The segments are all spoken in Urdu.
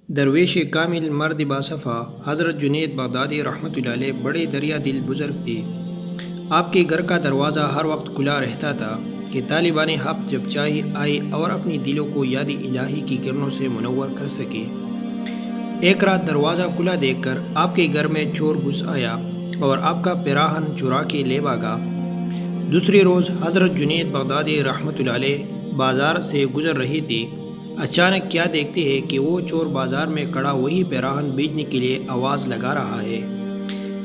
درویش کامل مرد باصفا حضرت جنید بغدادی رحمۃ اللہ علیہ بڑے دریا دل بزرگ تھے۔ آپ کے گھر کا دروازہ ہر وقت کھلا رہتا تھا کہ طالبان حق جب چاہے آئے اور اپنی دلوں کو یاد الہی کی کرنوں سے منور کر سکے۔ ایک رات دروازہ کھلا دیکھ کر آپ کے گھر میں چور گھس آیا اور آپ کا پیراہن چرا کے لے بھاگا۔ دوسری روز حضرت جنید بغدادی رحمۃ اللہ علیہ بازار سے گزر رہی تھی۔ اچانک کیا دیکھتے ہیں کہ وہ چور بازار میں کھڑا وہی پیراہن بیچنے کے لیے آواز لگا رہا ہے۔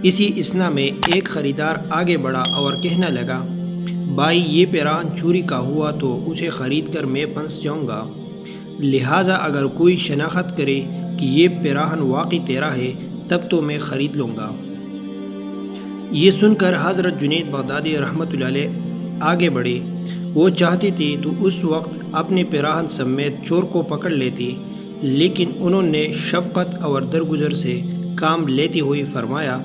اسی اثنا میں ایک خریدار آگے بڑھا اور کہنے لگا، بھائی یہ پیراہن چوری کا ہوا تو اسے خرید کر میں پھنس جاؤں گا، لہٰذا اگر کوئی شناخت کرے کہ یہ پیراہن واقعی تیرا ہے تب تو میں خرید لوں گا۔ یہ سن کر حضرت جنید بغدادی رحمۃ اللہ علیہ آگے بڑھے۔ وہ چاہتے تھے تو اس وقت اپنے پیراہن سمیت چور کو پکڑ لیتے، لیکن انہوں نے شفقت اور درگزر سے کام لیتے ہوئے فرمایا،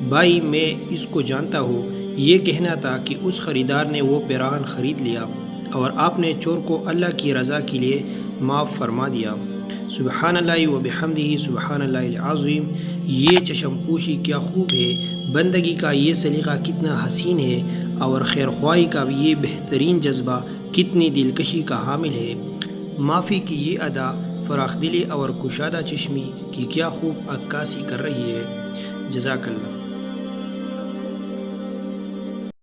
بھائی میں اس کو جانتا ہوں، یہ کہنا تھا کہ اس خریدار نے وہ پیراہن خرید لیا اور آپ نے چور کو اللہ کی رضا کے لیے معاف فرما دیا۔ سبحان اللہ و بحمدہ سبحان اللہ العظیم۔ یہ چشم پوشی کیا خوب ہے، بندگی کا یہ سلیقہ کتنا حسین ہے، اور خیر خواہی کا یہ بہترین جذبہ کتنی دلکشی کا حامل ہے۔ معافی کی یہ ادا فراخ دلی اور کشادہ چشمی کی کیا خوب عکاسی کر رہی ہے۔ جزاک اللہ۔